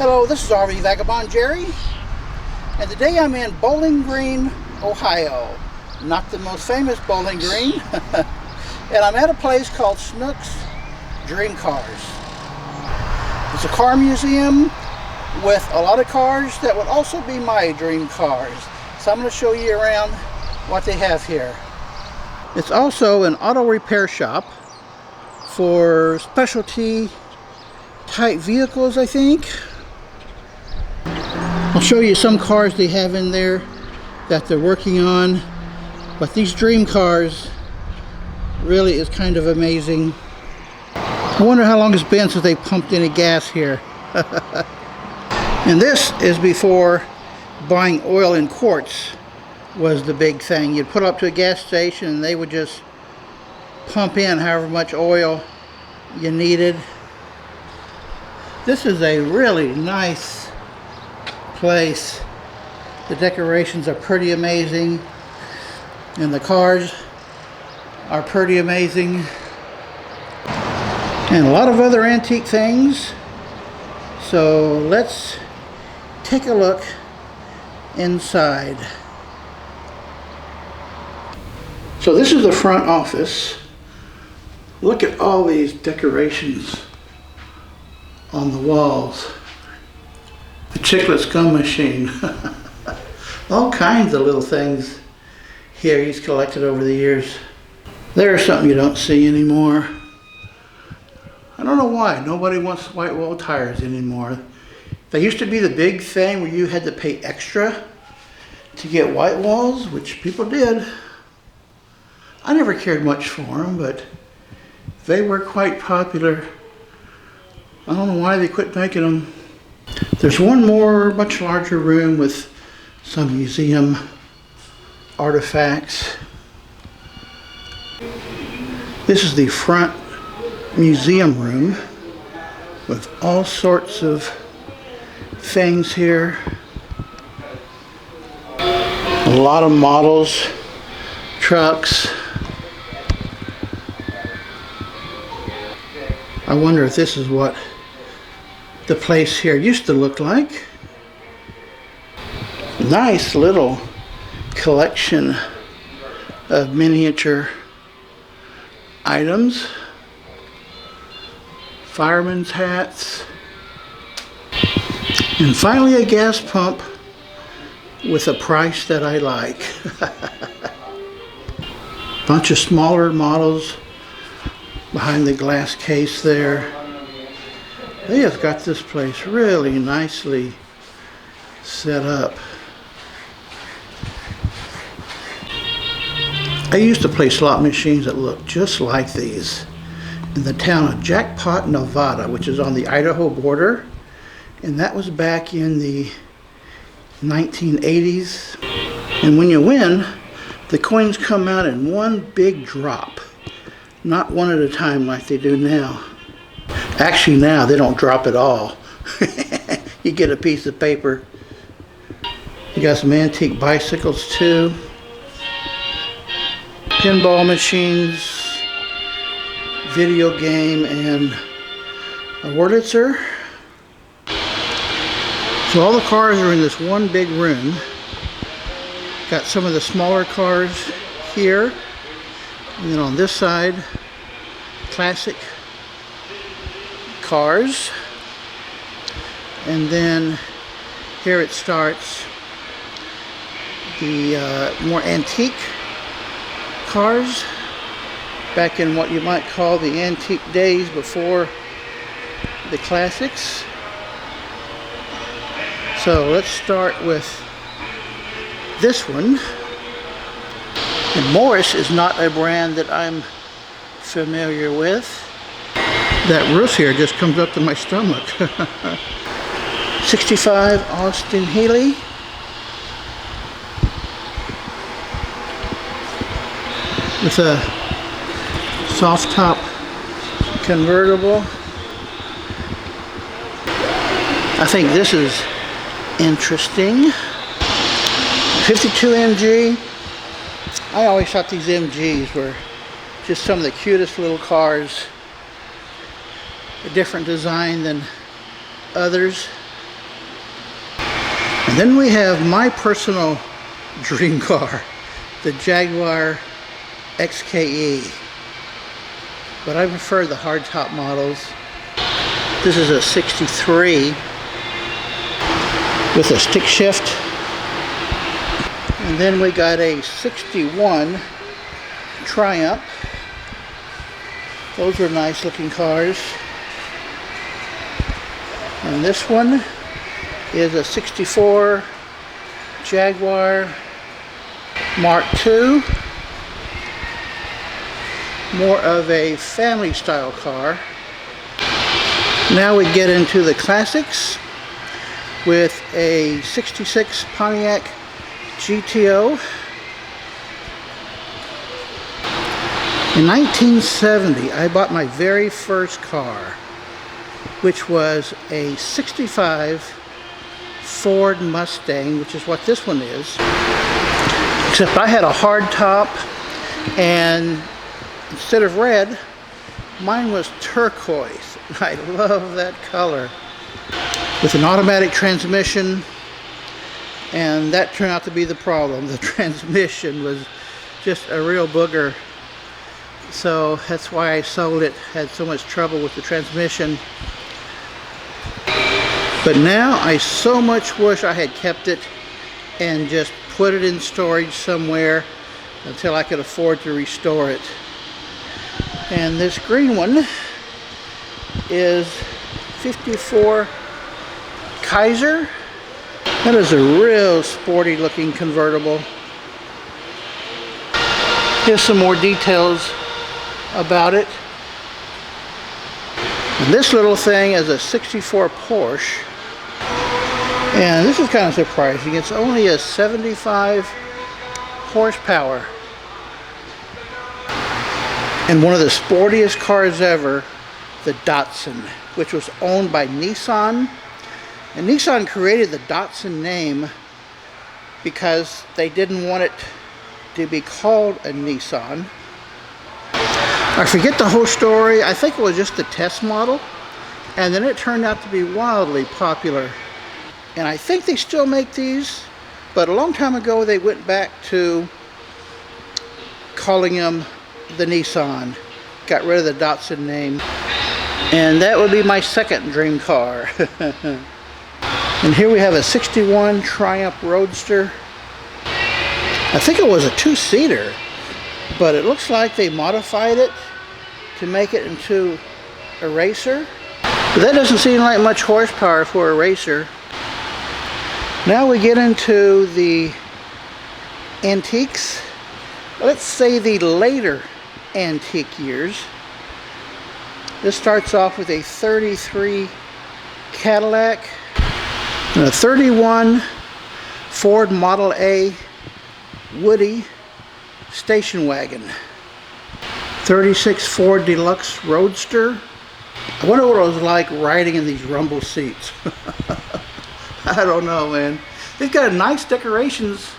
Hello, this is RV Vagabond Jerry, and today I'm in Bowling Green, Ohio. Not the most famous Bowling Green, and I'm at a place called Snook's Dream Cars. It's a car museum with a lot of cars that would also be my dream cars. So I'm going to show you around what they have here. It's also an auto repair shop for specialty type vehicles, I think. I'll show you some cars they have in there that they're working on, but these dream cars really is kind of amazing. I wonder how long it's been since they pumped any gas here. And this is before buying oil in quarts was the big thing. You'd put up to a gas station and they would just pump in however much oil you needed. This is a really nice place. The decorations are pretty amazing and the cars are pretty amazing, and a lot of other antique things. So let's take a look inside. So this is the front office. Look at all these decorations on the walls. The Chiclets gum machine. All kinds of little things here he's collected over the years. There's something you don't see anymore. I don't know why nobody wants white wall tires anymore. They used to be the big thing where you had to pay extra to get white walls, which people did. I never cared much for them, but they were quite popular. I don't know why they quit making them. There's one more, much larger room with some museum artifacts. This is the front museum room with all sorts of things here. A lot of models, trucks. I wonder if this is what the place here used to look like. Nice little collection of miniature items. Firemen's hats. And finally a gas pump with a price that I like. Bunch of smaller models behind the glass case there. They have got this place really nicely set up. I used to play slot machines that looked just like these in the town of Jackpot, Nevada, which is on the Idaho border. And that was back in the 1980s. And when you win, the coins come out in one big drop. Not one at a time like they do now. Actually now they don't drop at all. You get a piece of paper. You got some antique bicycles too. Pinball machines, video game, and a Wurlitzer. So all the cars are in this one big room. Got some of the smaller cars here. And then on this side, classic cars. And then here it starts, the more antique cars, back in what you might call the antique days before the classics. So let's start with this one. And Morris is not a brand that I'm familiar with. That roof here just comes up to my stomach. 65 Austin Healey. With a soft top convertible. I think this is interesting. 52 MG. I always thought these MGs were just some of the cutest little cars. A different design than others. And then we have my personal dream car, the Jaguar XKE. But I prefer the hardtop models. This is a 63 with a stick shift. And then we got a 61 Triumph. Those were nice looking cars. And this one is a 64 Jaguar Mark II. More of a family style car. Now we get into the classics with a 66 Pontiac GTO. In 1970, I bought my very first car, which was a 65 Ford Mustang, which is what this one is. Except I had a hard top, and instead of red, mine was turquoise. I love that color. With an automatic transmission, and that turned out to be the problem. The transmission was just a real booger. So that's why I sold it. Had so much trouble with the transmission. But now I so much wish I had kept it and just put it in storage somewhere until I could afford to restore it. And this green one is 54 Kaiser. That is a real sporty looking convertible. Here's some more details about it. And this little thing is a 64 Porsche. And this is kind of surprising. It's only a 75 horsepower. And one of the sportiest cars ever, the Datsun, which was owned by Nissan. And Nissan created the Datsun name because they didn't want it to be called a Nissan. I forget the whole story. I think it was just the test model. And then it turned out to be wildly popular. And I think they still make these, but a long time ago they went back to calling them the Nissan. Got rid of the Datsun name. And that would be my second dream car. And here we have a 61 Triumph Roadster. I think it was a two-seater, but it looks like they modified it to make it into a racer. But that doesn't seem like much horsepower for a racer. Now we get into the antiques. Let's say the later antique years. This starts off with a 33 Cadillac and a 31 Ford Model A Woody station wagon. 36 Ford Deluxe Roadster. I wonder what it was like riding in these rumble seats. I don't know, man. They've got nice decorations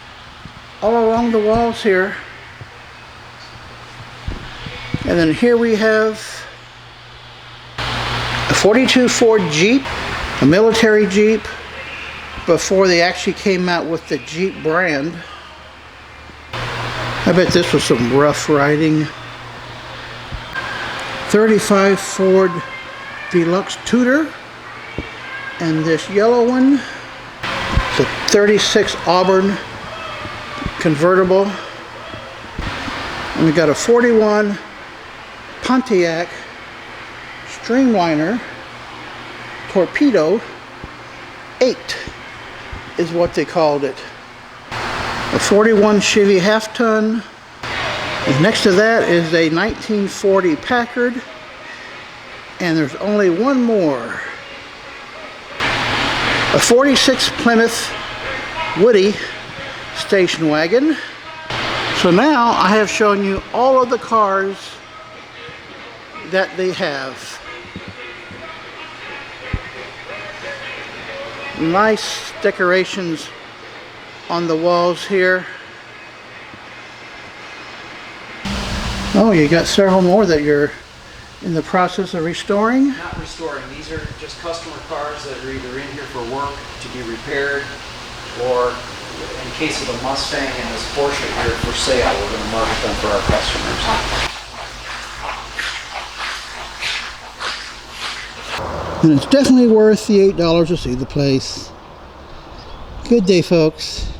all along the walls here. And then here we have a 42 Ford Jeep, a military Jeep, before they actually came out with the Jeep brand. I bet this was some rough riding. 35 Ford Deluxe Tudor. And this yellow one is a 36 Auburn convertible. And we got a 41 Pontiac Streamliner Torpedo 8 is what they called it. A 41 Chevy half-ton. And next to that is a 1940 Packard. And there's only one more. A 46 Plymouth Woody station wagon. So now I have shown you all of the cars that they have. Nice decorations on the walls here. Oh, you got several more that you're in the process of restoring? Not restoring. These are just customer cars that are either in here for work, to be repaired, or in case of the Mustang and this Porsche here for sale, we're going to market them for our customers. And it's definitely worth the $8 to see the place. Good day, folks.